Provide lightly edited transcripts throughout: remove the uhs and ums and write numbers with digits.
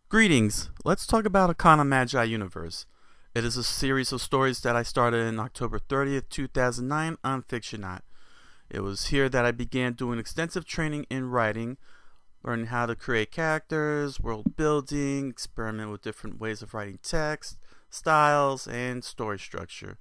Greetings! Let's talk about Arcana Magi Universe. It is a series of stories that I started in October 30th, 2009 on Fictionaut. It was here that I began doing extensive training in writing, learning how to create characters, world building, experiment with different ways of writing text, styles, and story structure.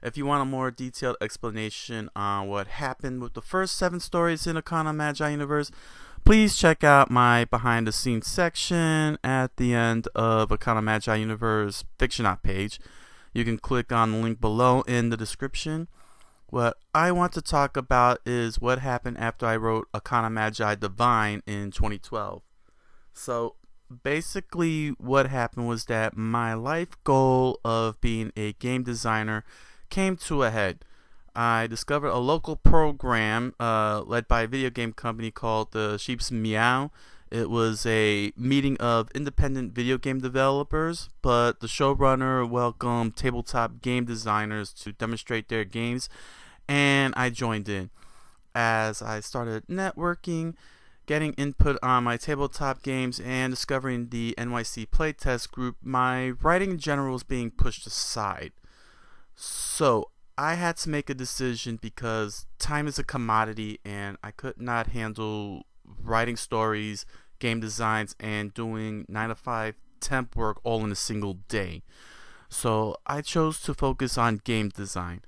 If you want a more detailed explanation on what happened with the first 7 stories in Arcana Magi Universe, please check out my behind the scenes section at the end of Arcana Magi Universe Fictionaut page. You can click on the link below in the description. What I want to talk about is what happened after I wrote Arcana Magi Divine in 2012. So basically what happened was that my life goal of being a game designer came to a head. I discovered a local program led by a video game company called the Sheep's Meow. It was a meeting of independent video game developers, but the showrunner welcomed tabletop game designers to demonstrate their games, and I joined in. As I started networking, getting input on my tabletop games, and discovering the NYC playtest group, my writing in general was being pushed aside. So I had to make a decision because time is a commodity and I could not handle writing stories, game designs, and doing 9 to 5 temp work all in a single day. So I chose to focus on game design.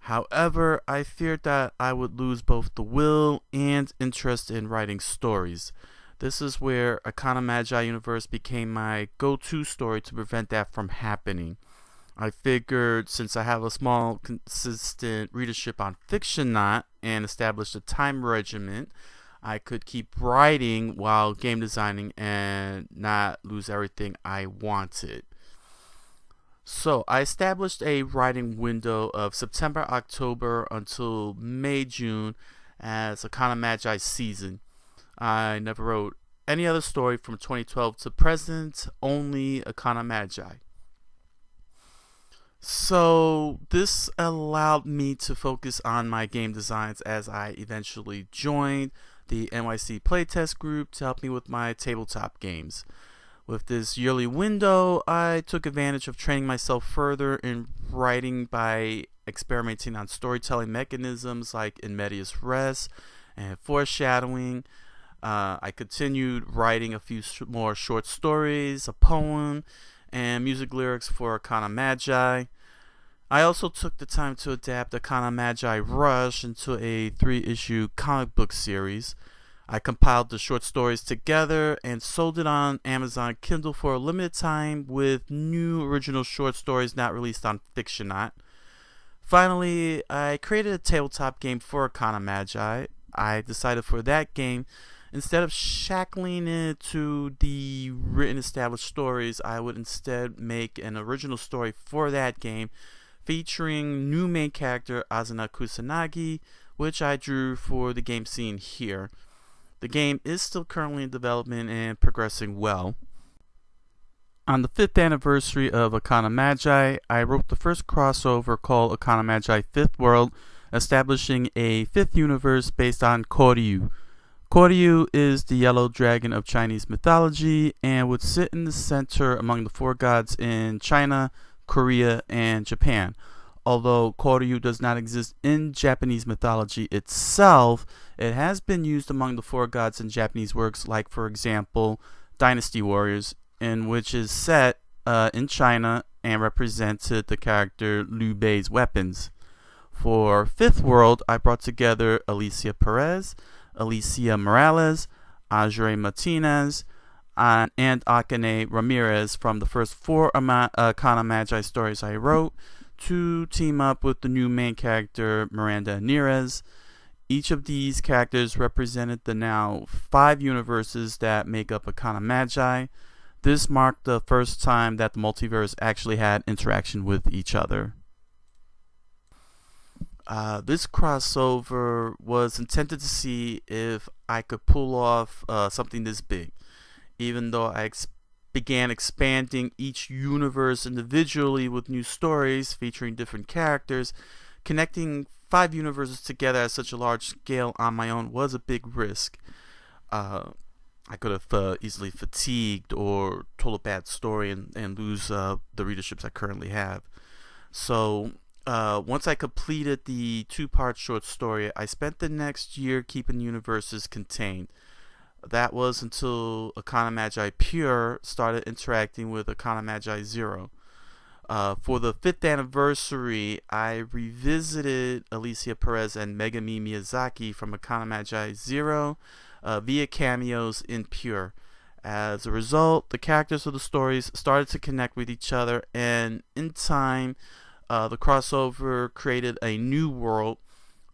However, I feared that I would lose both the will and interest in writing stories. This is where Arcana Magi Universe became my go-to story to prevent that from happening. I figured since I have a small, consistent readership on Fictionaut and established a time regimen, I could keep writing while game designing and not lose everything I wanted. So I established a writing window of September, October until May, June as Arcana Magi season. I never wrote any other story from 2012 to present, only Arcana Magi. So this allowed me to focus on my game designs as I eventually joined the NYC playtest group to help me with my tabletop games. With this yearly window, I took advantage of training myself further in writing by experimenting on storytelling mechanisms like in medias res and foreshadowing. I continued writing a few more short stories, a poem, and music lyrics for Arcana Magi. I also took the time to adapt Arcana Magi Rush into a 3-issue comic book series. I compiled the short stories together and sold it on Amazon Kindle for a limited time with new original short stories not released on Fictionaut. Finally, I created a tabletop game for Arcana Magi. I decided for that game, instead of shackling it to the written established stories, I would instead make an original story for that game featuring new main character Azuna Kusanagi, which I drew for the game scene here. The game is still currently in development and progressing well. On the 5th anniversary of Arcana Magi, I wrote the first crossover called Arcana Magi 5th World, establishing a 5th universe based on Koryu. Koryu is the yellow dragon of Chinese mythology and would sit in the center among the 4 gods in China, Korea, and Japan. Although Koryu does not exist in Japanese mythology itself, it has been used among the 4 gods in Japanese works like, for example, Dynasty Warriors, in which is set in China and represented the character Liu Bei's weapons. For 5th World, I brought together Alicia Perez, Alicia Morales, Ajure Martinez, and Akane Ramirez from the first 4 Arcana Magi stories I wrote to team up with the new main character Miranda Nirez. Each of these characters represented the now 5 universes that make up Arcana Magi. This marked the first time that the multiverse actually had interaction with each other. This crossover was intended to see if I could pull off something this big. Even though I began expanding each universe individually with new stories featuring different characters, connecting 5 universes together at such a large scale on my own was a big risk. I could have easily fatigued or told a bad story and lose the readerships I currently have. So once I completed the 2-part short story, I spent the next year keeping universes contained. That was until Arcana Magi Pure started interacting with Arcana Magi Zero. For the 5th anniversary, I revisited Alicia Perez and Megami Miyazaki from Arcana Magi Zero via cameos in Pure. As a result, the characters of the stories started to connect with each other, and in time, the crossover created a new world,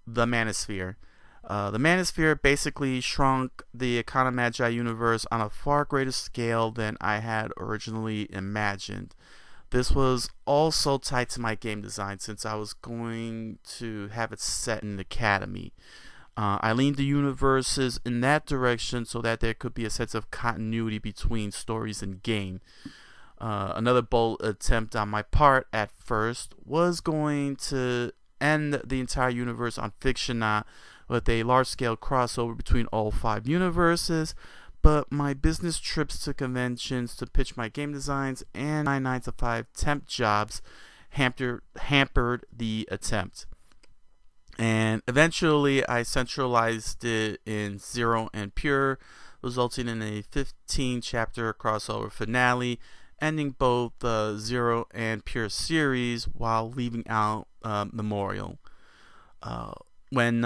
the Manosphere. The Manosphere basically shrunk the Arcana Magi universe on a far greater scale than I had originally imagined. This was also tied to my game design, since I was going to have it set in an academy. I leaned the universes in that direction so that there could be a sense of continuity between stories and game. Another bold attempt on my part at first was going to end the entire universe on Fictionaut with a large-scale crossover between all 5 universes, but my business trips to conventions to pitch my game designs and my 9-to-5 temp jobs hampered the attempt. And eventually I centralized it in Zero and Pure, resulting in a 15-chapter crossover finale, ending both the Zero and Pure series while leaving out Memorial. When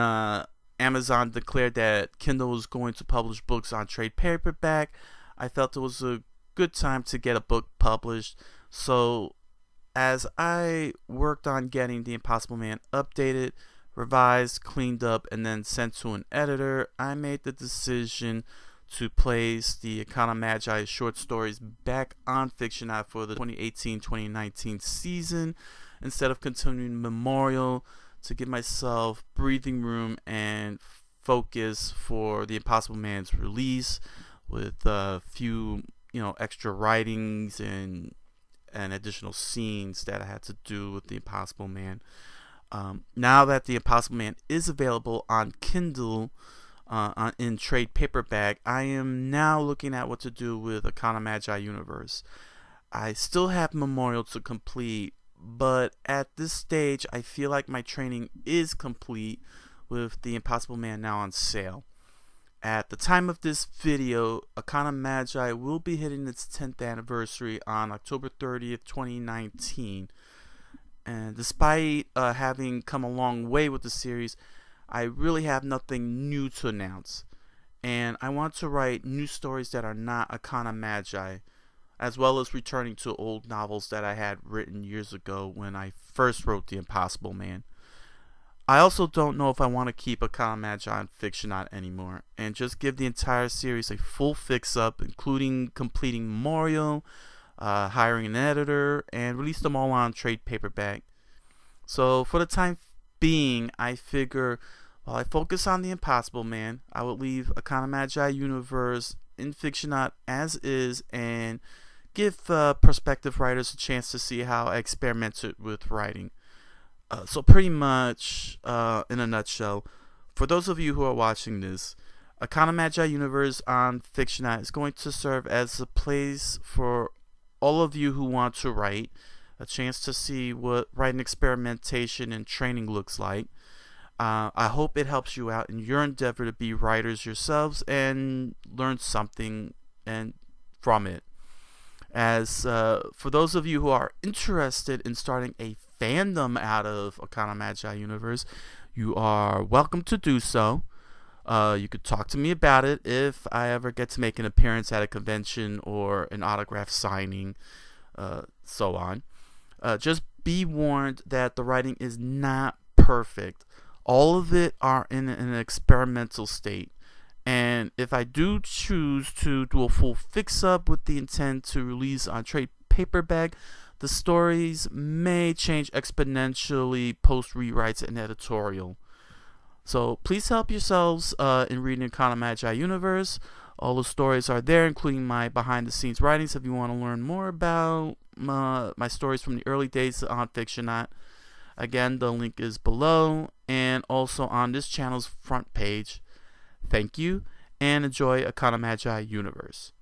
Amazon declared that Kindle was going to publish books on trade paperback, I felt it was a good time to get a book published. So as I worked on getting The Impossible Man updated, revised, cleaned up, and then sent to an editor, I made the decision to place the Arcana Magi short stories back on Fictionaut for the 2018-2019 season instead of continuing Memorial, to give myself breathing room and focus for The Impossible Man's release, with a few extra writings and additional scenes that I had to do with The Impossible Man. Now that The Impossible Man is available on Kindle in trade paperback, I am now looking at what to do with Arcana Magi Universe. I still have Memorial to complete, but at this stage I feel like my training is complete with The Impossible Man now on sale. At the time of this video, Arcana Magi will be hitting its 10th anniversary on October 30th, 2019. And despite having come a long way with the series, I really have nothing new to announce. And I want to write new stories that are not Arcana Magi, as well as returning to old novels that I had written years ago when I first wrote The Impossible Man. I also don't know if I want to keep Arcana Magi on Fictionaut anymore, and just give the entire series a full fix-up, including completing Memorial, hiring an editor, and release them all on trade paperback. So for the time being, I figure while I focus on The Impossible Man, I will leave Arcana Magi Universe in Fictionaut as is, and give prospective writers a chance to see how I experimented with writing. So pretty much, in a nutshell, for those of you who are watching this, Arcana Magi Universe on Fictionaut is going to serve as a place for all of you who want to write, a chance to see what writing experimentation and training looks like. I hope it helps you out in your endeavor to be writers yourselves and learn something from it. As for those of you who are interested in starting a fandom out of Arcana Magi Universe, you are welcome to do so. You could talk to me about it if I ever get to make an appearance at a convention or an autograph signing, so on. Just be warned that the writing is not perfect. All of it are in an experimental state. And if I do choose to do a full fix-up with the intent to release on trade paperback, the stories may change exponentially post rewrites and editorial. So please help yourselves in reading Arcana Magi Universe. All the stories are there, including my behind-the-scenes writings if you want to learn more about my stories from the early days on Fictionaut. Again, the link is below and also on this channel's front page. Thank you, and enjoy Arcana Magi Universe.